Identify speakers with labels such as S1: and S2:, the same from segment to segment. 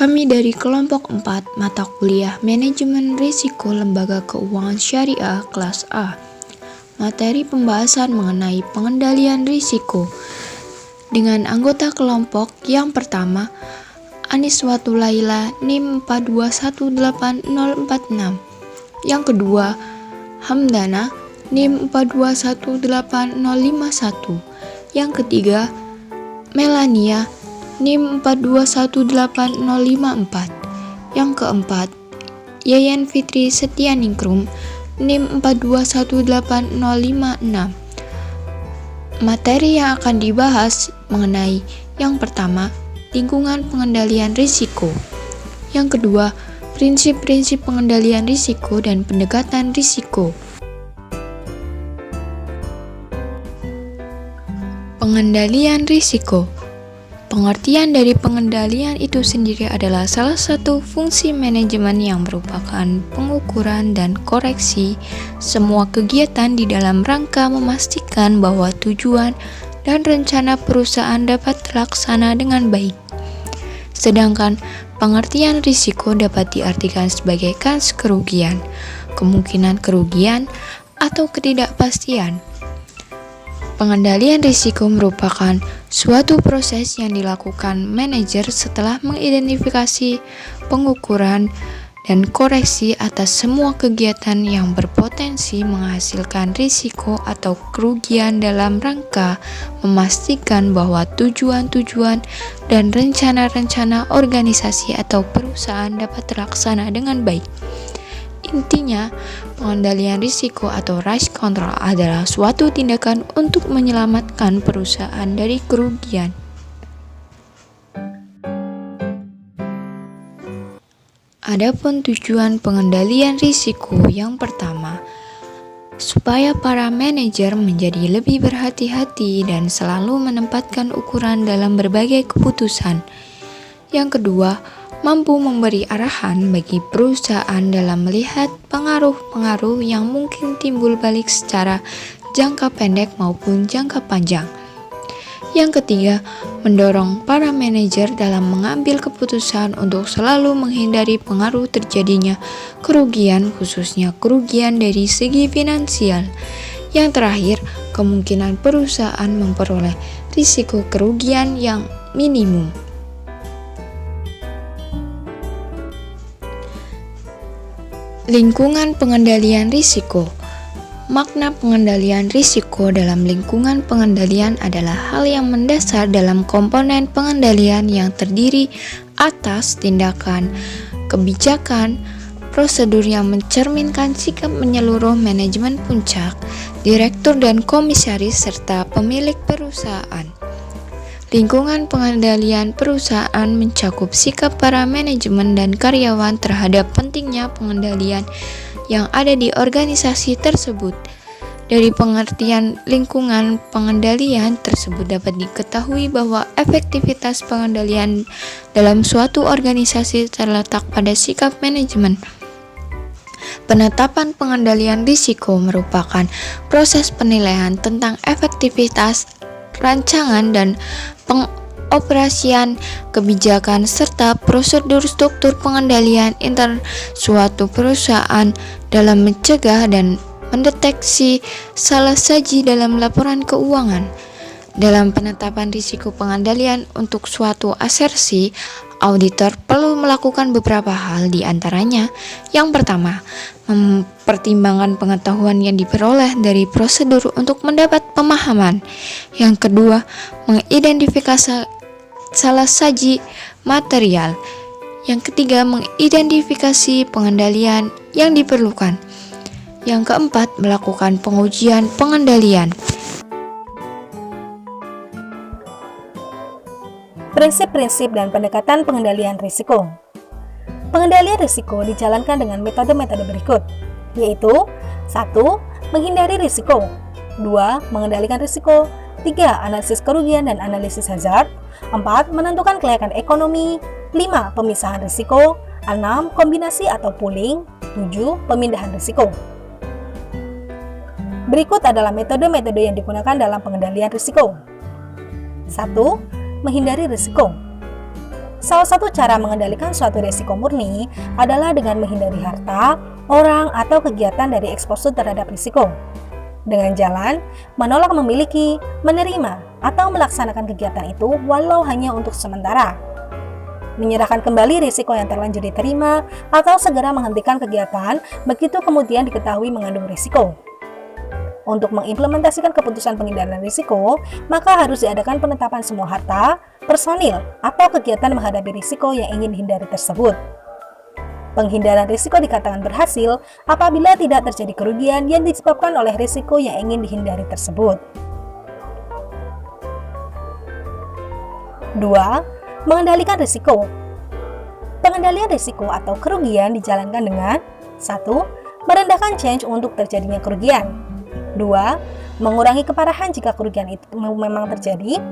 S1: Kami dari kelompok 4 mata kuliah Manajemen Risiko Lembaga Keuangan Syariah kelas A. Materi pembahasan mengenai pengendalian risiko. Dengan anggota kelompok yang pertama, Aniswatul Laila NIM 4218046. Yang kedua, Hamdana NIM 4218051. Yang ketiga, Melania NIM 4218054. Yang keempat, Yayan Fitri Setianingrum NIM 4218056. Materi yang akan dibahas mengenai yang pertama, lingkungan pengendalian risiko. Yang kedua, prinsip-prinsip pengendalian risiko dan pendekatan risiko. Pengendalian risiko. Pengertian dari pengendalian itu sendiri adalah salah satu fungsi manajemen yang merupakan pengukuran dan koreksi semua kegiatan di dalam rangka memastikan bahwa tujuan dan rencana perusahaan dapat terlaksana dengan baik. Sedangkan pengertian risiko dapat diartikan sebagai kans kerugian, kemungkinan kerugian, atau ketidakpastian. Pengendalian risiko merupakan suatu proses yang dilakukan manajer setelah mengidentifikasi, pengukuran, dan koreksi atas semua kegiatan yang berpotensi menghasilkan risiko atau kerugian dalam rangka memastikan bahwa tujuan-tujuan dan rencana-rencana organisasi atau perusahaan dapat terlaksana dengan baik. Intinya, pengendalian risiko atau risk control adalah suatu tindakan untuk menyelamatkan perusahaan dari kerugian. Adapun tujuan pengendalian risiko yang pertama, supaya para manajer menjadi lebih berhati-hati dan selalu menempatkan ukuran dalam berbagai keputusan. Yang kedua, mampu memberi arahan bagi perusahaan dalam melihat pengaruh-pengaruh yang mungkin timbul balik secara jangka pendek maupun jangka panjang. Yang ketiga, mendorong para manajer dalam mengambil keputusan untuk selalu menghindari pengaruh terjadinya kerugian, khususnya kerugian dari segi finansial. Yang terakhir, kemungkinan perusahaan memperoleh risiko kerugian yang minimum. Lingkungan pengendalian risiko. Makna pengendalian risiko dalam lingkungan pengendalian adalah hal yang mendasar dalam komponen pengendalian yang terdiri atas tindakan, kebijakan, prosedur yang mencerminkan sikap menyeluruh manajemen puncak, direktur dan komisaris serta pemilik perusahaan. Lingkungan pengendalian perusahaan mencakup sikap para manajemen dan karyawan terhadap pentingnya pengendalian yang ada di organisasi tersebut. Dari pengertian lingkungan pengendalian tersebut dapat diketahui bahwa efektivitas pengendalian dalam suatu organisasi terletak pada sikap manajemen. Penetapan pengendalian risiko merupakan proses penilaian tentang efektivitas rancangan dan pengoperasian kebijakan serta prosedur struktur pengendalian intern suatu perusahaan dalam mencegah dan mendeteksi salah saji dalam laporan keuangan. Dalam penetapan risiko pengendalian untuk suatu asersi, auditor perlu melakukan beberapa hal, di antaranya yang pertama, mempertimbangkan pengetahuan yang diperoleh dari prosedur untuk mendapat pemahaman. Yang kedua, mengidentifikasi salah saji material. Yang ketiga, mengidentifikasi pengendalian yang diperlukan. Yang keempat, melakukan pengujian pengendalian.
S2: Prinsip-prinsip dan pendekatan pengendalian risiko. Pengendalian risiko dijalankan dengan metode-metode berikut, yaitu 1. Menghindari risiko, 2. Mengendalikan risiko, 3. Analisis kerugian dan analisis hazard, 4. Menentukan kelayakan ekonomi, 5. Pemisahan risiko, 6. Kombinasi atau pooling, 7. Pemindahan risiko. Berikut adalah metode-metode yang digunakan dalam pengendalian risiko. 1. Menghindari risiko. Salah satu cara mengendalikan suatu risiko murni adalah dengan menghindari harta, orang, atau kegiatan dari eksposur terhadap risiko. Dengan jalan menolak memiliki, menerima, atau melaksanakan kegiatan itu walau hanya untuk sementara. Menyerahkan kembali risiko yang terlanjur diterima atau segera menghentikan kegiatan begitu kemudian diketahui mengandung risiko. Untuk mengimplementasikan keputusan pengendalian risiko, maka harus diadakan penetapan semua harta, personil, atau kegiatan menghadapi risiko yang ingin dihindari tersebut. Penghindarian risiko dikatakan berhasil apabila tidak terjadi kerugian yang disebabkan oleh risiko yang ingin dihindari tersebut. 2. Mengendalikan risiko. Pengendalian risiko atau kerugian dijalankan dengan 1. Merendahkan change untuk terjadinya kerugian. 2. Mengurangi keparahan jika kerugian itu memang terjadi.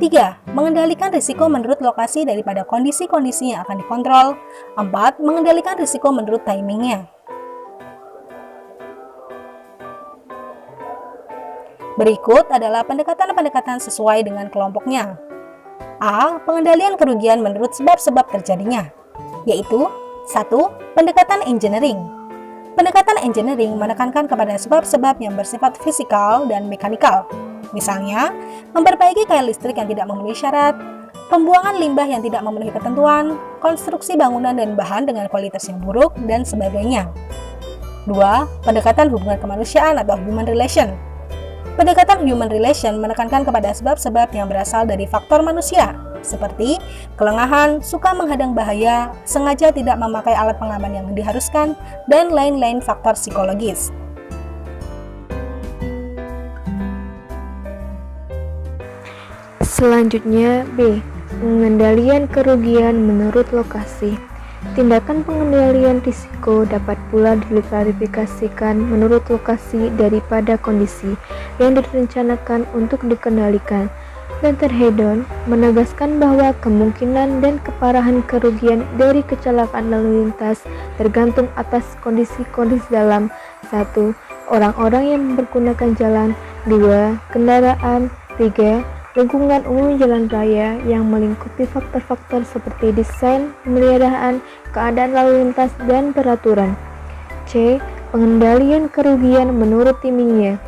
S2: 3. Mengendalikan risiko menurut lokasi daripada kondisi-kondisi yang akan dikontrol. 4. Mengendalikan risiko menurut timingnya. Berikut adalah pendekatan-pendekatan sesuai dengan kelompoknya. A. Pengendalian kerugian menurut sebab-sebab terjadinya, yaitu 1. Pendekatan engineering. Pendekatan engineering menekankan kepada sebab-sebab yang bersifat fisikal dan mekanikal. Misalnya, memperbaiki kail listrik yang tidak memenuhi syarat, pembuangan limbah yang tidak memenuhi ketentuan, konstruksi bangunan dan bahan dengan kualitas yang buruk, dan sebagainya. 2. Pendekatan hubungan kemanusiaan atau human relation. Pendekatan human relation menekankan kepada sebab-sebab yang berasal dari faktor manusia, seperti kelengahan, suka menghadang bahaya, sengaja tidak memakai alat pengaman yang diharuskan, dan lain-lain faktor psikologis.
S1: Selanjutnya B. Pengendalian kerugian menurut lokasi. Tindakan pengendalian risiko dapat pula diklarifikasikan menurut lokasi daripada kondisi yang direncanakan untuk dikendalikan. Dr. Hedon menegaskan bahwa kemungkinan dan keparahan kerugian dari kecelakaan lalu lintas tergantung atas kondisi-kondisi dalam 1. Orang-orang yang menggunakan jalan, 2. Kendaraan, 3. Lingkungan umum jalan raya yang melingkupi faktor-faktor seperti desain, pemeliharaan, keadaan lalu lintas, dan peraturan. C. Pengendalian kerugian menurut timingnya.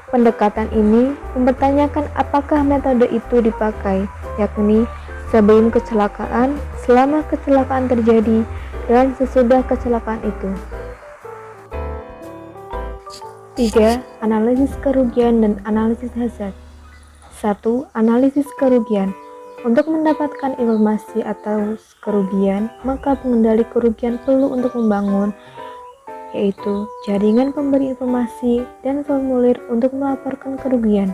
S1: Pendekatan ini mempertanyakan apakah metode itu dipakai, yakni sebelum kecelakaan, selama kecelakaan terjadi, dan sesudah kecelakaan itu. 3. Analisis kerugian dan analisis hazard. 1. Analisis kerugian. Untuk mendapatkan informasi atas kerugian, maka pengendali kerugian perlu untuk membangun, yaitu jaringan pemberi informasi dan formulir untuk melaporkan kerugian.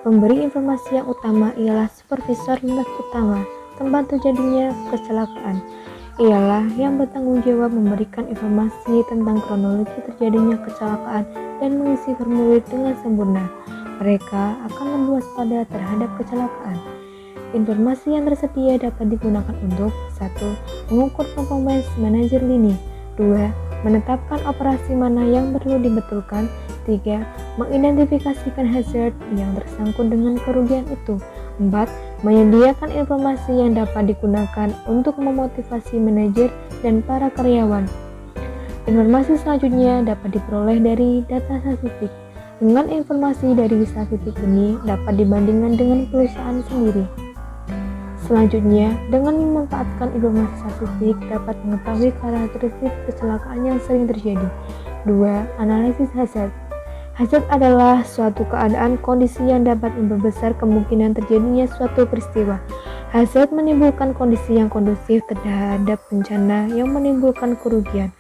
S1: Pemberi informasi yang utama ialah supervisor lintas utama tempat terjadinya kecelakaan. Ialah yang bertanggung jawab memberikan informasi tentang kronologi terjadinya kecelakaan dan mengisi formulir dengan sempurna. Mereka akan lebih waspada terhadap kecelakaan. Informasi yang tersedia dapat digunakan untuk 1. Mengukur performance manajer lini, 2. Menetapkan operasi mana yang perlu dibetulkan, 3. Mengidentifikasikan hazard yang tersangkut dengan kerugian itu, 4. Menyediakan informasi yang dapat digunakan untuk memotivasi manajer dan para karyawan. Informasi selanjutnya dapat diperoleh dari data statistik. Dengan informasi dari statistik ini dapat dibandingkan dengan perusahaan sendiri. Selanjutnya, dengan memanfaatkan informasi statistik dapat mengetahui karakteristik kecelakaan yang sering terjadi. 2. Analisis hazard. Hazard adalah suatu keadaan kondisi yang dapat memperbesar kemungkinan terjadinya suatu peristiwa. Hazard menimbulkan kondisi yang kondusif terhadap bencana yang menimbulkan kerugian,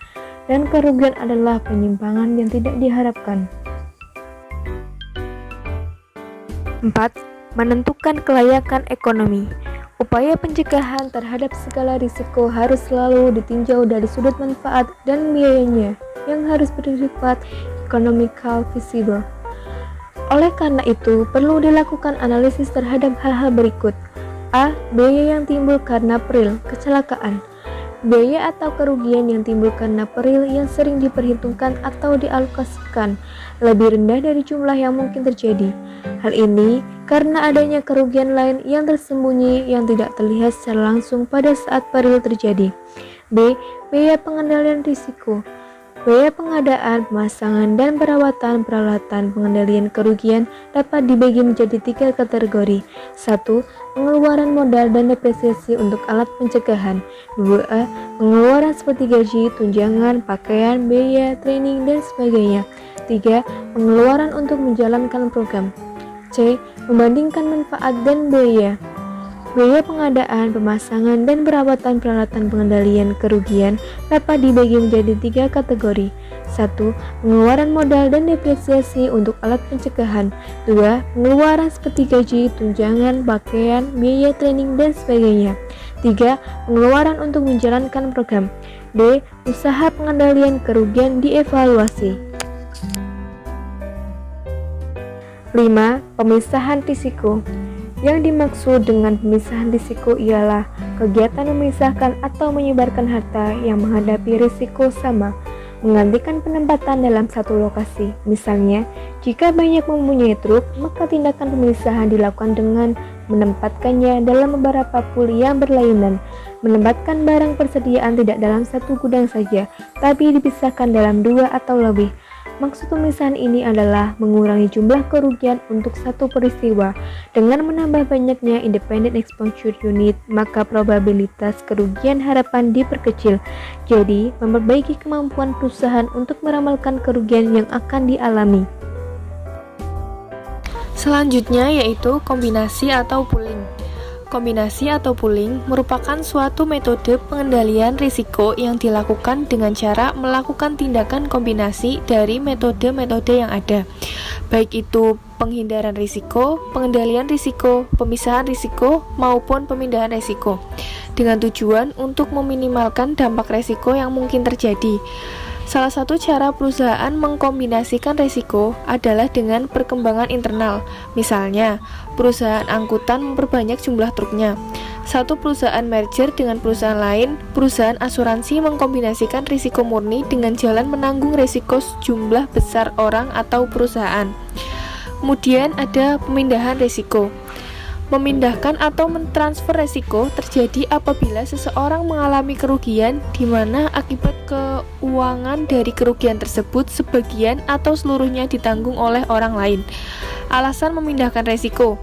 S1: dan kerugian adalah penyimpangan yang tidak diharapkan. 4. Menentukan kelayakan ekonomi. Upaya pencegahan terhadap segala risiko harus selalu ditinjau dari sudut manfaat dan biayanya yang harus bersifat economical feasible. Oleh karena itu, perlu dilakukan analisis terhadap hal-hal berikut. A. Biaya yang timbul karena peril, kecelakaan.
S3: biaya atau kerugian yang timbul karena peril yang sering diperhitungkan atau dialokasikan lebih rendah dari jumlah yang mungkin terjadi. Hal ini karena adanya kerugian lain yang tersembunyi yang tidak terlihat secara langsung pada saat peril terjadi. B. Biaya pengendalian risiko. Biaya pengadaan, pemasangan, dan perawatan peralatan pengendalian kerugian dapat dibagi menjadi 3 kategori. 1. Pengeluaran modal dan depresiasi untuk alat pencegahan. 2. Pengeluaran seperti gaji, tunjangan, pakaian, biaya, training, dan sebagainya. 3. Pengeluaran untuk menjalankan program. C. Membandingkan manfaat dan biaya. Biaya pengadaan, pemasangan, dan perawatan peralatan pengendalian kerugian dapat dibagi menjadi 3 kategori. 1. Pengeluaran modal dan depresiasi untuk alat pencegahan. 2. Pengeluaran seperti gaji, tunjangan, pakaian, biaya training, dan sebagainya. 3. Pengeluaran untuk menjalankan program. D. Usaha pengendalian kerugian dievaluasi. 5. Pemisahan risiko. Yang dimaksud dengan pemisahan risiko ialah kegiatan memisahkan atau menyebarkan harta yang menghadapi risiko sama, menggantikan penempatan dalam satu lokasi. Misalnya, jika banyak mempunyai truk, maka tindakan pemisahan dilakukan dengan menempatkannya dalam beberapa pool yang berlainan. Menempatkan barang persediaan tidak dalam satu gudang saja, tapi dipisahkan dalam 2 atau lebih. Maksud pemisahan ini adalah mengurangi jumlah kerugian untuk satu peristiwa. Dengan menambah banyaknya independent exposure unit, maka probabilitas kerugian harapan diperkecil. Jadi, memperbaiki kemampuan perusahaan untuk meramalkan kerugian yang akan dialami.
S4: Selanjutnya yaitu kombinasi atau pooling. Kombinasi atau pooling merupakan suatu metode pengendalian risiko yang dilakukan dengan cara melakukan tindakan kombinasi dari metode-metode yang ada, baik itu penghindaran risiko, pengendalian risiko, pemisahan risiko, maupun pemindahan risiko, dengan tujuan untuk meminimalkan dampak risiko yang mungkin terjadi. Salah satu cara perusahaan mengkombinasikan risiko adalah dengan perkembangan internal. Misalnya, perusahaan angkutan memperbanyak jumlah truknya. Satu perusahaan merger dengan perusahaan lain, perusahaan asuransi mengkombinasikan risiko murni dengan jalan menanggung risiko jumlah besar orang atau perusahaan. Kemudian ada pemindahan risiko. Memindahkan atau mentransfer risiko terjadi apabila seseorang mengalami kerugian di mana akibat keuangan dari kerugian tersebut sebagian atau seluruhnya ditanggung oleh orang lain. Alasan memindahkan risiko: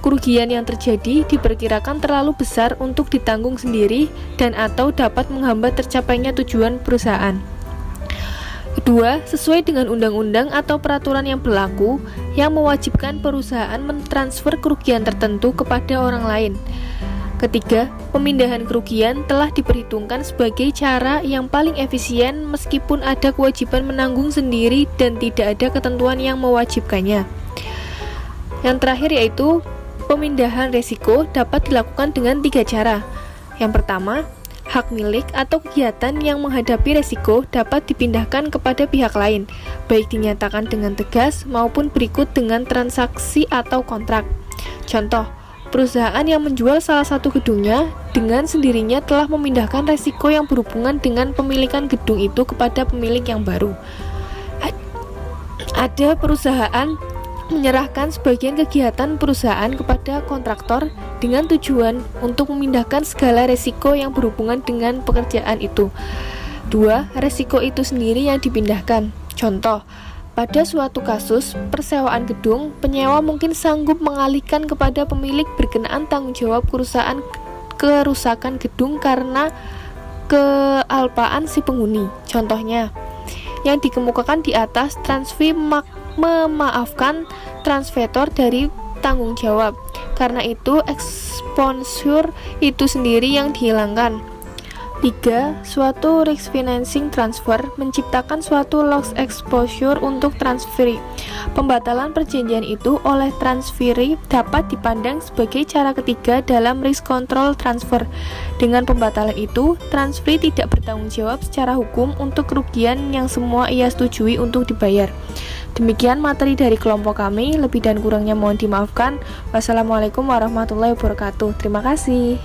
S4: kerugian yang terjadi diperkirakan terlalu besar untuk ditanggung sendiri dan atau dapat menghambat tercapainya tujuan perusahaan. Kedua, sesuai dengan undang-undang atau peraturan yang berlaku yang mewajibkan perusahaan mentransfer kerugian tertentu kepada orang lain. Ketiga, pemindahan kerugian telah diperhitungkan sebagai cara yang paling efisien meskipun ada kewajiban menanggung sendiri dan tidak ada ketentuan yang mewajibkannya. Yang terakhir yaitu pemindahan risiko dapat dilakukan dengan 3 cara. Yang pertama, hak milik atau kegiatan yang menghadapi risiko dapat dipindahkan kepada pihak lain, baik dinyatakan dengan tegas maupun berikut dengan transaksi atau kontrak. Contoh, perusahaan yang menjual salah satu gedungnya dengan sendirinya telah memindahkan risiko yang berhubungan dengan pemilikan gedung itu kepada pemilik yang baru. Ada perusahaan menyerahkan sebagian kegiatan perusahaan kepada kontraktor dengan tujuan untuk memindahkan segala risiko yang berhubungan dengan pekerjaan itu. 2. Risiko itu sendiri yang dipindahkan. Contoh, pada suatu kasus persewaan gedung, penyewa mungkin sanggup mengalihkan kepada pemilik berkenaan tanggung jawab kerusakan gedung karena kealpaan si penghuni. Contohnya, yang dikemukakan di atas, transfer memaafkan transvetor dari tanggung jawab. Karena itu, exposure itu sendiri yang dihilangkan. 3. Suatu risk financing transfer menciptakan suatu loss exposure untuk transferee. Pembatalan perjanjian itu oleh transferee dapat dipandang sebagai cara ketiga dalam risk control transfer. Dengan pembatalan itu, transferee tidak bertanggung jawab secara hukum untuk kerugian yang semua ia setujui untuk dibayar. Demikian materi dari kelompok kami, lebih dan kurangnya mohon dimaafkan. Wassalamualaikum warahmatullahi wabarakatuh. Terima kasih.